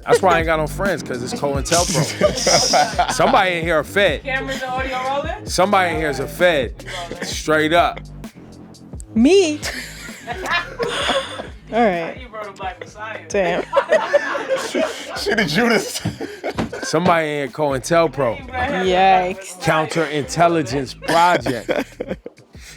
That's why I ain't got no friends, because it's COINTELPRO. Somebody in here a Fed. Cameras and audio rolling? Somebody in here is a Fed. Straight up. Me? All right. You wrote a Black Messiah. Damn. She the Judas. Somebody in here COINTELPRO. Yikes. Counterintelligence Project.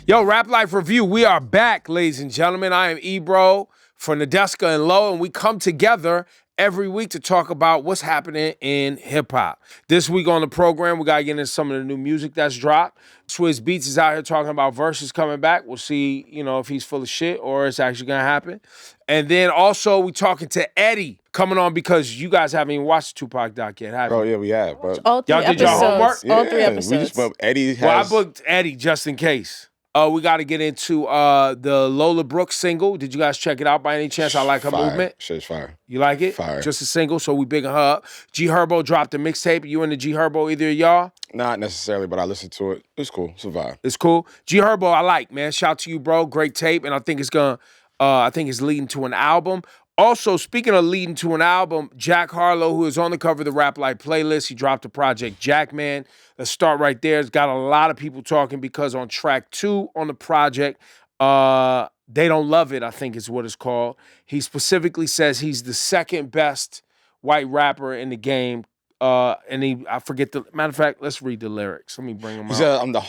Yo, Rap Life Review, we are back, ladies and gentlemen. I am Ebro for Nadeska and Low, and we come together every week to talk about what's happening in hip-hop. This week on the program, we got to get into some of the new music that's dropped. Swizz Beatz is out here talking about Verzuz coming back. We'll see, if he's full of shit or it's actually going to happen. And then also, we talking to Eddie coming on because you guys haven't even watched the Tupac doc yet, have you? Oh, yeah, we have. But All 3 Y'all did episodes. your homework? All 3 episodes. We just, but Eddie has... Well, I booked Eddie just in case. We got to get into the Lola Brooke single. Did you guys check it out by any chance? I like her movement. Shit's fire. You like it? Fire. Just a single, so we bigging her up. G Herbo dropped a mixtape. You into G Herbo, either of y'all? Not necessarily, but I listened to it. It's cool. It's a vibe. It's cool. G Herbo, I like, man. Shout to you, bro. Great tape, and I think it's leading to an album. Also, speaking of leading to an album, Jack Harlow, who is on the cover of the Rap Life playlist, he dropped a project, Jackman. Let's start right there. It's got a lot of people talking because on track 2 on the project, They Don't Love It, I think is what it's called. He specifically says he's the second best white rapper in the game. I forget the matter of fact. Let's read the lyrics. Let me bring them He out. said, I'm the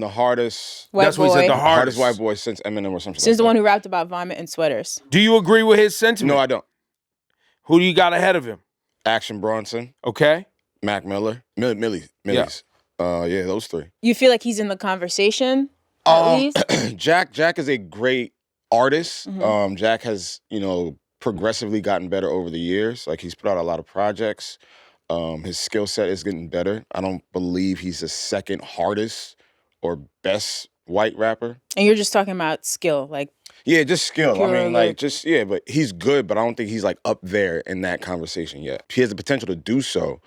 hardest. White That's boy. what he said. The Hardest hardest white boy since Eminem or something. Since like the that. one who rapped about vomit and sweaters. Do you agree with his sentiment? No, I don't. Who do you got ahead of him? Action Bronson, Okay. Mac Miller, Millie's. Yeah, those 3. You feel like he's in the conversation, at least? Jack is a great artist. Mm-hmm. Jack has, progressively gotten better over the years. Like, he's put out a lot of projects. His skill set is getting better. I don't believe he's the second hardest or best white rapper. And you're just talking about skill, like... Yeah, just skill. Pure, I mean, but he's good, but I don't think he's, up there in that conversation yet. He has the potential to do so.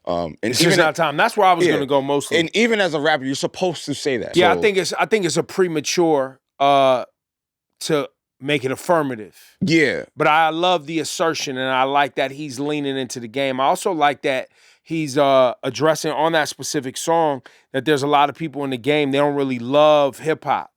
And It's just not time. That's where I was going to go mostly. And even as a rapper, you're supposed to say that. Yeah, So, I think it's a premature to make it affirmative. Yeah. But I love the assertion, and I like that he's leaning into the game. I also like that he's addressing on that specific song that there's a lot of people in the game, they don't really love hip-hop.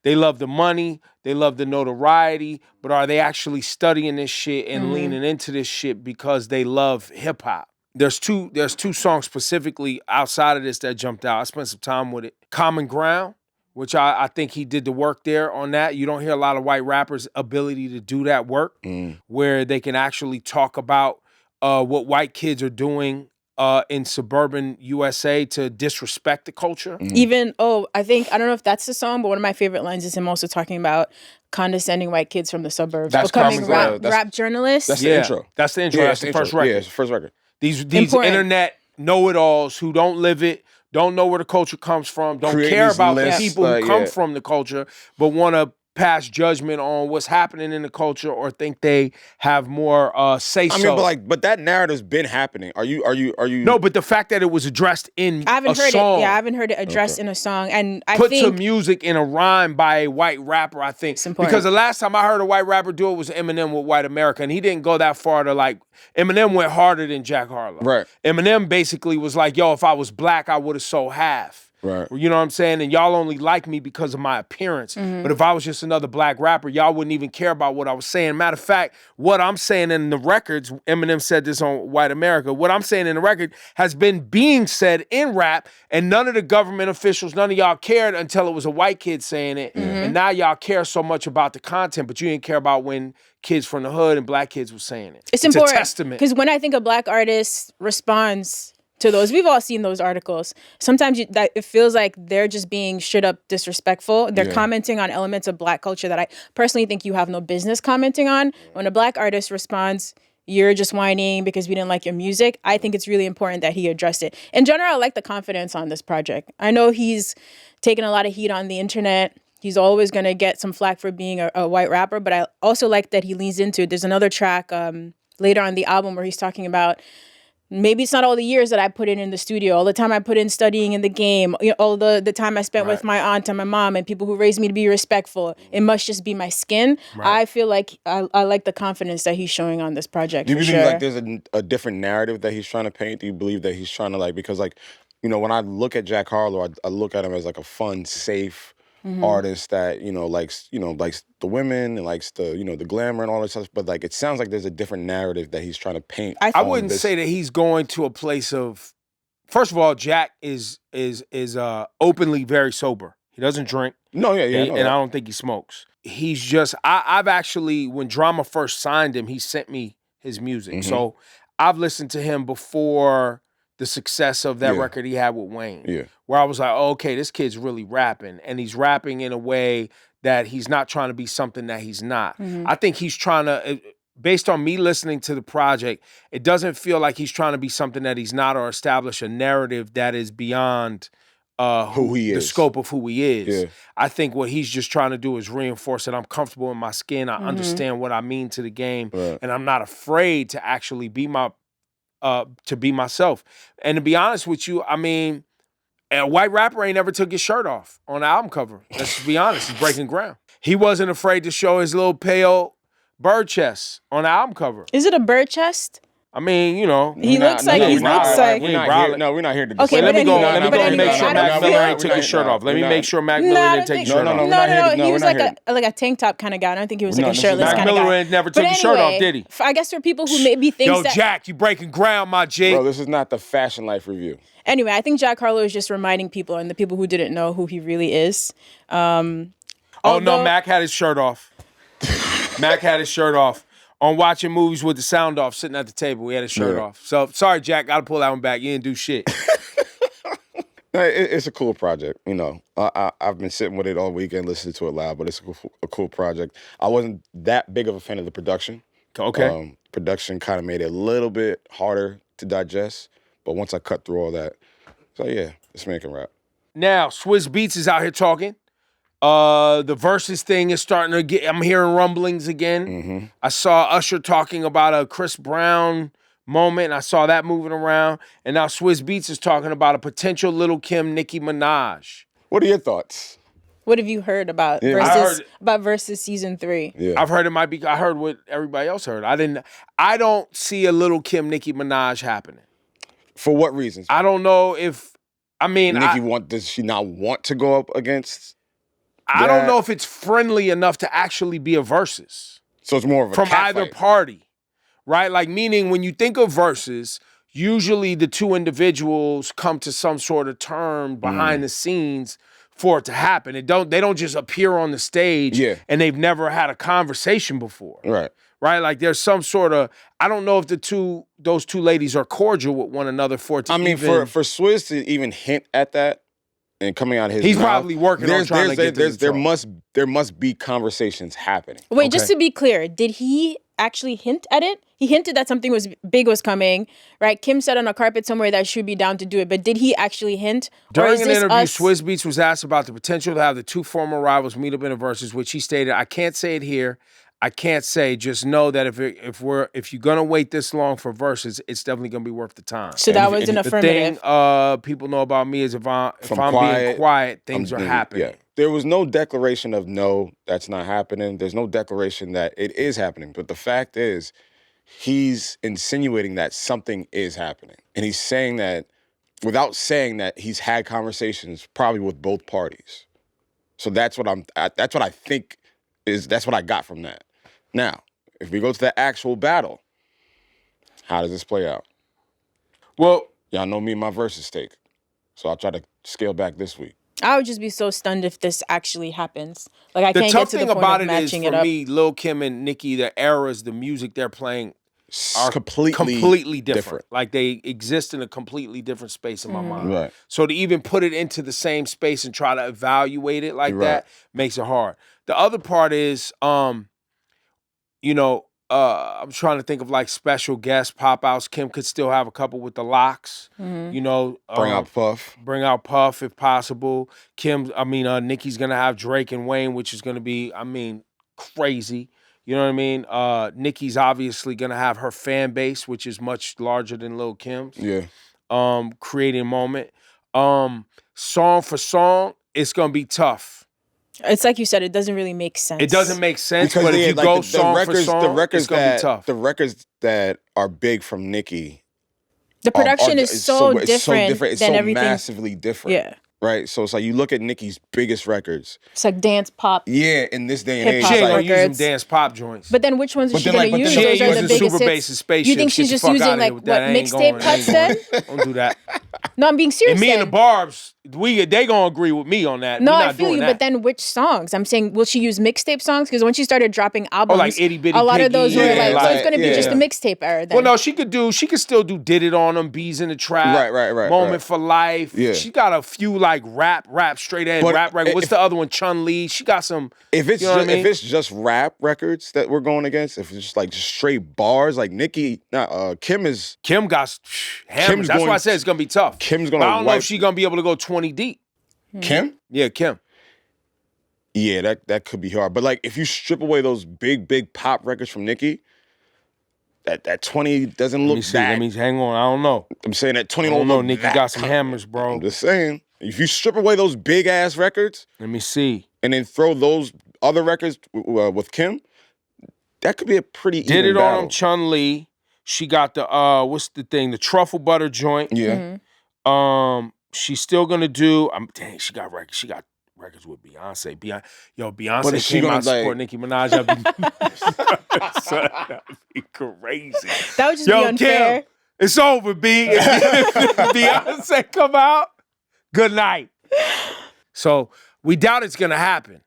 They love the money, they love the notoriety, but are they actually studying this shit and leaning into this shit because they love hip-hop? There's two songs specifically outside of this that jumped out. I spent some time with it. Common Ground, which I think he did the work there on that. You don't hear a lot of white rappers' ability to do that work where they can actually talk about what white kids are doing in suburban USA to disrespect the culture. Even, I don't know if that's the song, but one of my favorite lines is him also talking about condescending white kids from the suburbs. That's becoming Common Ground. rap journalists. That's the intro. That's the intro. Yeah, That's the first record. Yeah, it's the first record. These Important. internet know-it-alls who don't live it, don't know where the culture comes from, don't Create care these about lists, the people who come from the culture, but want to pass judgment on what's happening in the culture or think they have more say-so. I mean, but that narrative's been happening. Are you? No, but the fact that it was addressed in I haven't heard song, it. Yeah, I haven't heard it addressed in a song. And I put think to music in a rhyme by a white rapper, I think. It's important. Because the last time I heard a white rapper do it was Eminem with White America, and he didn't go that far to Eminem went harder than Jack Harlow. Right. Eminem basically was like, yo, if I was black, I would have sold half. Right. You know what I'm saying? And y'all only like me because of my appearance. But if I was just another black rapper, y'all wouldn't even care about what I was saying. Matter of fact, what I'm saying in the records, Eminem said this on White America, what I'm saying in the record has been being said in rap, and none of the government officials, none of y'all cared until it was a white kid saying it. And now y'all care so much about the content, but you didn't care about when kids from the hood and black kids were saying it. it's important. a testament. Because when I think a black artist responds to those, we've all seen those articles. Sometimes it feels like they're just being straight up disrespectful. They're commenting on elements of black culture that I personally think you have no business commenting on. When a black artist responds, you're just whining because we didn't like your music, I think it's really important that he addressed it. In general, I like the confidence on this project. I know he's taken a lot of heat on the internet. He's always going to get some flack for being a white rapper, but I also like that he leans into it. There's another track later on the album where he's talking about maybe it's not all the years that I put in the studio, all the time I put in studying in the game, all the time I spent with my aunt and my mom and people who raised me to be respectful. It must just be my skin. I feel like I like the confidence that he's showing on this project. Do you for believe sure. like there's a different narrative that he's trying to paint? Do you believe that he's trying to like, because like, you know, when I look at Jack Harlow, I look at him as like a fun, safe artist that, likes the women and likes the, the glamour and all that stuff. But like, it sounds like there's a different narrative that he's trying to paint. I wouldn't say that he's going to a place of, first of all, Jack is openly very sober. He doesn't drink. No, yeah. And I don't think he smokes. He's just, I've actually, when Drama first signed him, he sent me his music. So I've listened to him before the success of that record he had with Wayne, where I was like, oh, okay, this kid's really rapping, and he's rapping in a way that he's not trying to be something that he's not. I think he's trying to, based on me listening to the project, it doesn't feel like he's trying to be something that he's not or establish a narrative that is beyond who he is, the scope of who he is. Yeah. I think what he's just trying to do is reinforce that I'm comfortable in my skin, I understand what I mean to the game, and I'm not afraid to actually be myself. And to be honest with you, I mean, a white rapper ain't never took his shirt off on the album cover. Let's just be honest, he's breaking ground. He wasn't afraid to show his little pale bird chest on the album cover. Is it a bird chest? I mean, He looks like we're not here to Okay, let me go anyway, make sure I don't Mac feel- Miller ain't took his shirt off. Let me make sure Mac Miller didn't take his shirt off. No, he was like a tank top kind of guy. I don't think he was like a shirtless kind of guy. Mac Miller never took his shirt off, did he? I guess for people who maybe think Yo, that... Jack, you breaking ground, my G. Bro, this is not the Fashion Life review. Anyway, I think Jack Harlow is just reminding people and the people who didn't know who he really is. No, Mac had his shirt off. Mac had his shirt off. On watching movies with the sound off, sitting at the table, he had his shirt off. So, sorry, Jack, gotta pull that one back. You didn't do shit. It's a cool project, I've been sitting with it all weekend, listening to it live, but it's a cool project. I wasn't that big of a fan of the production. Okay. Production kind of made it a little bit harder to digest, but once I cut through all that, so yeah, this man can rap. Now, Swizz Beatz is out here talking. The Verzuz thing is starting to get, I'm hearing rumblings again. I saw Usher talking about a Chris Brown moment, and I saw that moving around. And now Swizz Beatz is talking about a potential Lil' Kim, Nicki Minaj. What are your thoughts? What have you heard about Verzuz season 3? Yeah. I've heard I heard what everybody else heard. I don't see a Lil' Kim, Nicki Minaj happening. For what reasons? I don't know if, does she not want to go up against? I don't know if it's friendly enough to actually be a Verzuz. So it's more of a from cat either fight. party, right? Like, meaning when you think of Verzuz, usually the two individuals come to some sort of term behind the scenes for it to happen. They don't just appear on the stage and they've never had a conversation before. Right? Like there's some sort of, I don't know if those two ladies are cordial with one another for it to for Swizz to even hint at that and coming out of his he's mouth, probably working on trying to get to there must be conversations happening. Wait, just to be clear, did he actually hint at it? He hinted that something big was coming, right? Kim said on a carpet somewhere that she'd be down to do it, but did he actually hint? During an interview, Swizz Beatz was asked about the potential to have the two former rivals meet up in a Verzuz, which he stated, "I can't say it here. I can't say. Just know that if you're gonna wait this long for Verzuz, it's definitely gonna be worth the time." So that was an affirmative. The thing people know about me is if I'm being quiet, things are happening. Yeah. There was no declaration of no, that's not happening. There's no declaration that it is happening. But the fact is, he's insinuating that something is happening. And he's saying that without saying that he's had conversations probably with both parties. So that's what I think that's what I got from that. Now, if we go to the actual battle, how does this play out? Well, y'all know me and my Verzuz take. So I'll try to scale back this week. I would just be so stunned if this actually happens. Like, I the can't tough get to thing the point about of it is, matching it for up. me, Lil' Kim and Nicki, the eras, the music they're playing are completely different. Like, they exist in a completely different space in my mind. Right. So to even put it into the same space and try to evaluate it like that makes it hard. The other part is, I'm trying to think of like special guest pop outs. Kim could still have a couple with the locks. Bring out Puff. Bring out Puff if possible. Nicki's gonna have Drake and Wayne, which is gonna be, crazy. You know what I mean? Nicki's obviously gonna have her fan base, which is much larger than Lil Kim's. Yeah. Creating a moment. Song for song, it's gonna be tough. It's like you said, it doesn't really make sense. It doesn't make sense, Because but if yeah, you like go the song records, for song, the records it's gonna that be tough. the records that are big from Nicki, The production is so it's different It's than so everything. massively different. Yeah. Right. So it's like you look at Nicki's biggest records. It's like dance pop. Yeah, in this day and age, Hip-hop She ain't it's gonna like, use them records. dance pop joints. But then which ones is But she then, gonna like, but use? then she Those ain't are the using biggest Super Bass hits. and Spaceship. You think Get she's the just fuck using outta here like with what that. Ain't mixtape going, cuts ain't then? going. Don't do that. No, I'm being serious. And me and the then. Barbs, they gonna agree with me on that. No, We I not feel doing you, that. but then which songs? I'm saying, will she use mixtape songs? Because when she started dropping albums, like Itty Bitty a lot of those Piggy, were yeah, like, so it's like- gonna be just yeah. a mixtape era then. Well, no, she could still do Did It On Them, Bees in the Trap, Right, Moment right. for Life. Yeah. She got a few like rap, straight ahead But rap records. What's if- the other one? Chun Li. She got some. if it's You know what just, I mean? if it's just rap records that we're going against, if it's just like just straight bars, like Nicki, Kim is Kim got hammers. Kim's That's why I going- said it's gonna be tough. Kim's But gonna I don't know wipe- if she's gonna be able to go 20 deep. Kim. Yeah, Kim. Yeah, that could be hard. But like, if you strip away those big pop records from Nicki, that 20 doesn't Let look me see. that. Let me hang on. I don't know. I'm saying that 20 I don't don't know. look Nicki that got some pop. hammers, bro. I'm just saying, if you strip away those big ass records Let me see. and then throw those other records with Kim, that could be a pretty Did even It On battle. Them, Chun Li. She got the what's the thing? The truffle butter joint. Yeah. She's still gonna do. Dang, she got records. She got records with Beyonce. But Beyonce is she came gonna, out to support like- Nicki Minaj. That'd be crazy. that would just be unfair. Kim, it's over, B. If Beyonce come out, good night. So we doubt it's gonna happen.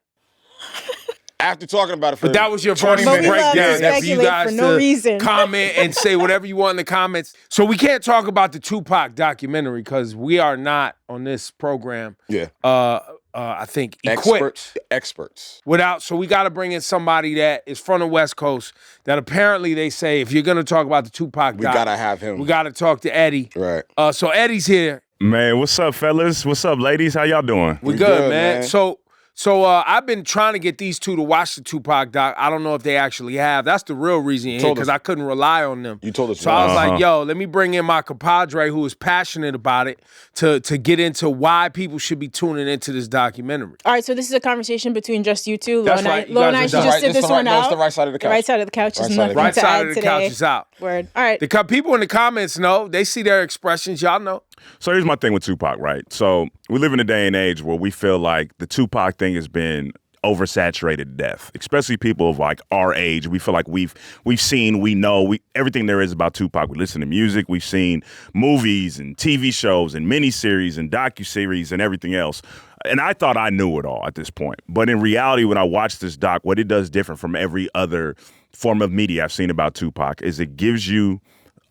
After talking about it for But that was your 20 first But we love to breakdown. That's for you speculate guys for no to reason. comment and say whatever you want in the comments. So we can't talk about the Tupac documentary because we are not on this program. Yeah. I think equipped Experts. without. So we got to bring in somebody that is from the West Coast. That apparently they say if you're gonna talk about the Tupac, We gotta have him. We got to talk to Eddie. Right. So Eddie's here. Man, what's up, fellas? What's up, ladies? How y'all doing? We We good, good, man. man. So I've been trying to get these two to watch the Tupac doc. I don't know if they actually have. That's the real reason here told because us. I couldn't rely on them. You told us So I was once. like, yo, let me bring in my compadre who is passionate about it to get into why people should be tuning into this documentary. All right, so this is a conversation between just you two. That's Lo right. You Lo guys and I are should done. just Right, sit it's this the right- one no, out. it's the right side of the couch. Right side of the couch. Right There's side of the nothing Right to side add of the today. couch is out. Word. All right. The people in the comments know. They see their expressions. Y'all know. So here's my thing with Tupac, right? So we live in a day and age where we feel like the Tupac thing has been oversaturated to death, especially people of like our age. We feel like we've seen, we know everything there is about Tupac. We listen to music, we've seen movies and TV shows and miniseries and docuseries and everything else. And I thought I knew it all at this point. But in reality, when I watch this doc, what it does different from every other form of media I've seen about Tupac is it gives you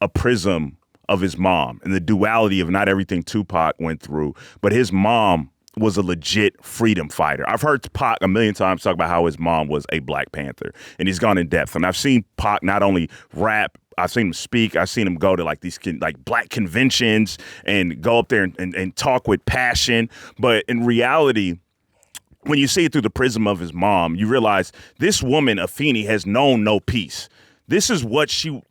a prism of his mom and the duality of not everything Tupac went through, but his mom was a legit freedom fighter. I've heard Pac a million times talk about how his mom was a Black Panther, and he's gone in depth. And I've seen Pac not only rap, I've seen him speak, I've seen him go to like these Black conventions and go up there and talk with passion. But in reality, when you see it through the prism of his mom, you realize this woman, Afeni, has known no peace. This is what she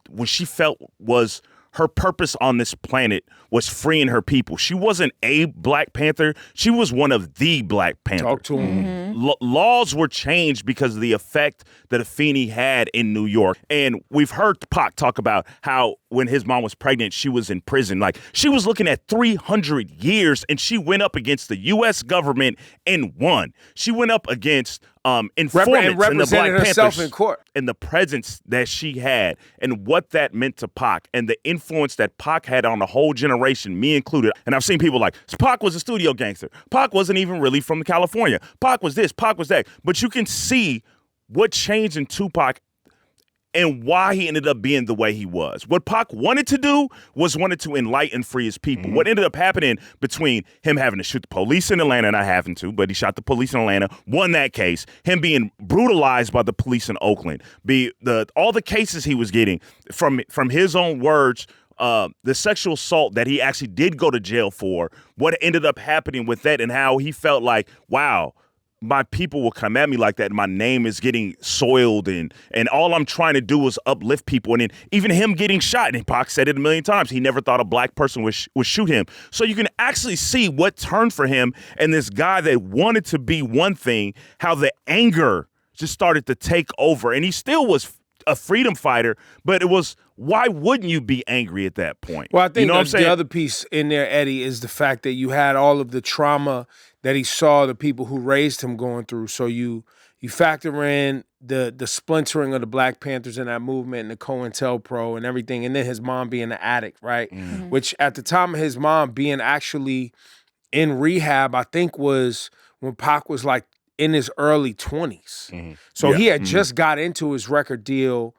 felt was her purpose on this planet was freeing her people. She wasn't a Black Panther. She was one of the Black Panthers. Talk to him. Laws were changed because of the effect that Afeni had in New York. And we've heard Pac talk about how when his mom was pregnant, she was in prison. Like, she was looking at 300 years, and she went up against the U.S. government and won. She went up against informants in the Black represented herself Panthers in court. and the presence that she had and what that meant to Pac and the influence that Pac had on the whole generation, me included. And I've seen people like, Pac was a studio gangster. Pac wasn't even really from California. Pac was this, Pac was that. But you can see what changed in Tupac and why he ended up being the way he was. What Pac wanted to do was wanted to enlighten, free his people. What ended up happening between him having to shoot the police in Atlanta, not having to, but he shot the police in Atlanta, won that case, him being brutalized by the police in Oakland, all the cases he was getting from his own words, the sexual assault that he actually did go to jail for, what ended up happening with that and how he felt like, wow, my people will come at me like that, and my name is getting soiled, and all I'm trying to do is uplift people. And then even him getting shot, and Pac said it a million times, he never thought a black person would shoot him. So you can actually see what turned for him, and this guy that wanted to be one thing, how the anger just started to take over. And he still was a freedom fighter, but it was, why wouldn't you be angry at that point? Well, I think the other piece in there, Eddie, is the fact that you had all of the trauma that he saw the people who raised him going through. So you factor in the splintering of the Black Panthers in that movement and the COINTELPRO and everything, and then his mom being an addict, right? Mm-hmm. Which at the time of his mom being actually in rehab, I think was when Pac was like in his early 20s. Mm-hmm. So he had just got into his record deal,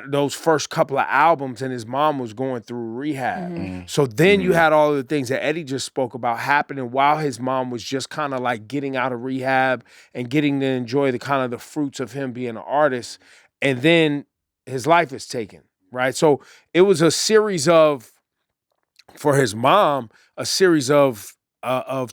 those first couple of albums, and his mom was going through rehab. Mm-hmm. So then you had all of the things that Eddie just spoke about happening while his mom was just kind of like getting out of rehab and getting to enjoy the kind of the fruits of him being an artist. And then his life is taken, right? So it was a series of, for his mom, a series of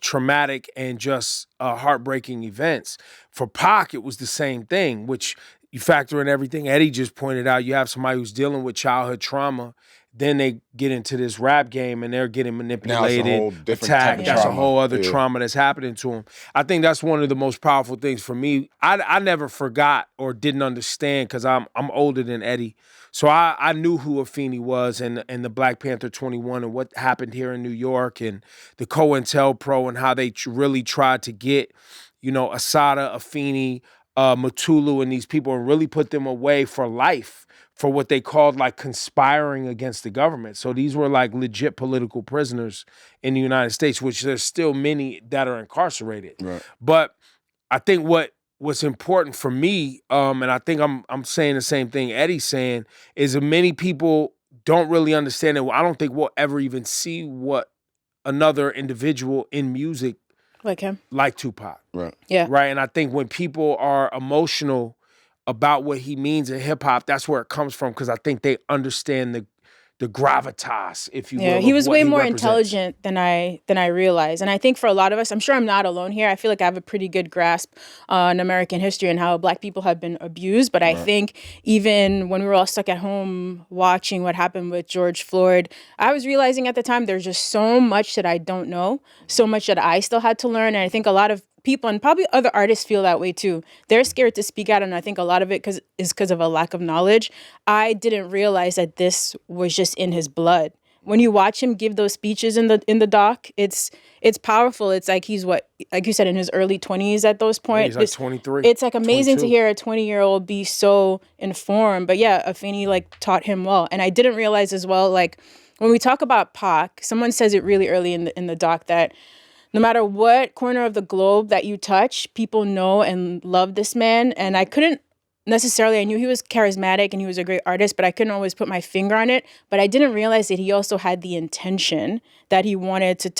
traumatic and just heartbreaking events. For Pac, it was the same thing, which you factor in everything Eddie just pointed out. You have somebody who's dealing with childhood trauma, then they get into this rap game and they're getting manipulated, attacked. That's a whole other trauma that's happening to them. I think that's one of the most powerful things for me. I never forgot or didn't understand, because I'm older than Eddie. So I knew who Afeni was and the Black Panther 21 and what happened here in New York and the COINTELPRO and how they really tried to get, Assata, Afeni, Mutulu and these people and really put them away for life for what they called like conspiring against the government. So these were like legit political prisoners in the United States, which there's still many that are incarcerated. Right. But I think what's important for me, and I think I'm saying the same thing Eddie's saying, is that many people don't really understand it. I don't think we'll ever even see what another individual in music like him, like Tupac. Right. Yeah. Right. And I think when people are emotional about what he means in hip hop, that's where it comes from, because I think they understand the gravitas, if you will. Yeah, he was way more intelligent than I realized. And I think for a lot of us, I'm sure I'm not alone here, I feel like I have a pretty good grasp on American history and how Black people have been abused. But I think even when we were all stuck at home watching what happened with George Floyd, I was realizing at the time there's just so much that I don't know, so much that I still had to learn. And I think a lot of people and probably other artists feel that way too. They're scared to speak out, and I think a lot of it is because of a lack of knowledge. I didn't realize that this was just in his blood. When you watch him give those speeches in the doc, it's powerful. It's like he's like you said, in his early 20s at those points. Yeah, he's like 23. It's like amazing 22. to hear a 20-year-old be so informed. But yeah, Afeni like taught him well, and I didn't realize as well, like when we talk about Pac, someone says it really early in the doc that no matter what corner of the globe that you touch, people know and love this man. And I couldn't necessarily, I knew he was charismatic and he was a great artist, but I couldn't always put my finger on it. But I didn't realize that he also had the intention that he wanted to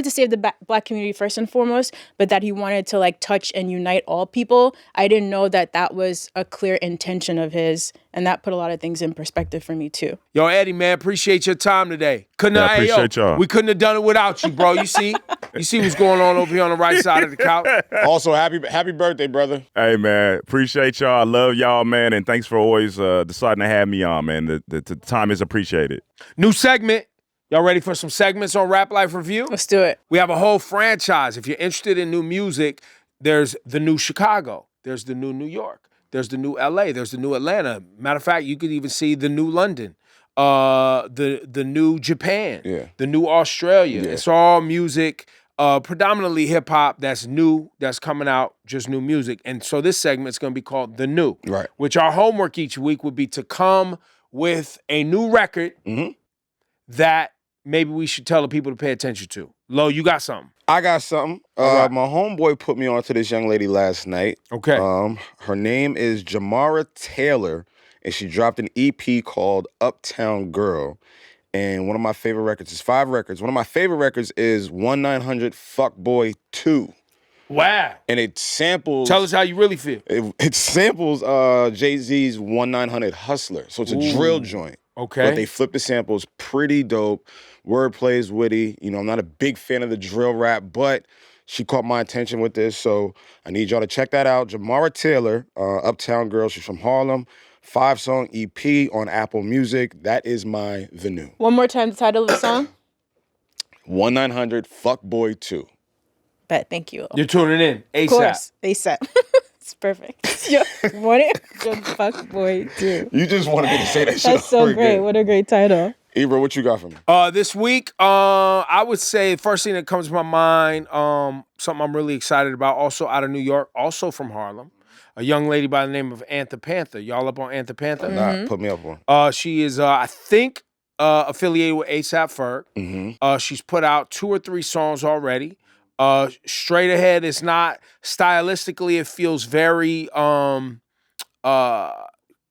save the Black community first and foremost, but that he wanted to like touch and unite all people. I didn't know that was a clear intention of his. And that put a lot of things in perspective for me too. Yo, Eddie, man, appreciate your time today. I appreciate y'all. We couldn't have done it without you, bro. You see what's going on over here on the right side of the couch. Also, happy birthday, brother. Hey, man, appreciate y'all. I love y'all, man, and thanks for always deciding to have me on, man. The time is appreciated. New segment. Y'all ready for some segments on Rap Life Review? Let's do it. We have a whole franchise. If you're interested in new music, there's the new Chicago. There's the new New York. There's the new LA. There's the new Atlanta. Matter of fact, you could even see the new London, the new Japan, the new Australia. Yeah. It's all music, predominantly hip hop that's new, that's coming out, just new music. And so this segment's going to be called The New, right? Which our homework each week would be to come with a new record that maybe we should tell the people to pay attention to. Lo, you got something? I got something. Right. My homeboy put me on to this young lady last night. Okay. Her name is Jamara Taylor, and she dropped an EP called Uptown Girl. And one of my favorite records is 5 records. One of my favorite records is 1-900 Fuckboy 2. Wow. And it samples... Tell us how you really feel. It samples Jay-Z's 1-900 Hustler. So it's a drill joint. Okay. But they flip the samples pretty dope. Wordplay is witty. I'm not a big fan of the drill rap, but She caught my attention with this, so I need y'all to check that out. Jamara Taylor, Uptown Girl. She's from Harlem. 5-song EP on Apple Music. That is the new. One more time, the title of the song. 1-900 Fuckboy 2. Bet, thank you. You're tuning in ASAP. Of course, ASAP. It's perfect. Yo, what a good fuck boy, too. You just wanted me to say that shit. That's so great. Again. What a great title. Ebro, what you got for me? This week, I would say the first thing that comes to my mind, something I'm really excited about, also out of New York, also from Harlem. A young lady by the name of Anatha Pantha. Y'all up on Anatha Pantha? Nah, put me up on. She is, I think, affiliated with A$AP Ferg. Mm-hmm. She's put out 2 or 3 songs already. Straight Ahead is not stylistically. It feels very.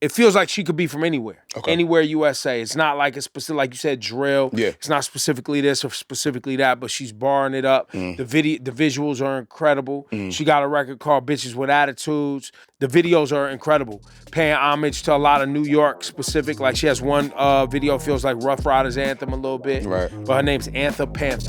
It feels like she could be from anywhere, anywhere USA. It's not like a specific, like you said, drill. Yeah. It's not specifically this or specifically that, but she's barring it up. The visuals are incredible. She got a record called "Bitches with Attitudes." The videos are incredible, paying homage to a lot of New York specific. Like she has one video feels like Rough Riders anthem a little bit, Right. But her name's Anatha Pantha.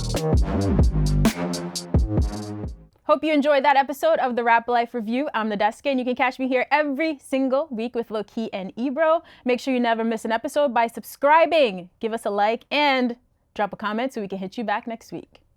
Hope you enjoyed that episode of the Rap Life Review. I'm Nadeska, and you can catch me here every single week with Lowkey and Ebro. Make sure you never miss an episode by subscribing. Give us a like and drop a comment so we can hit you back next week.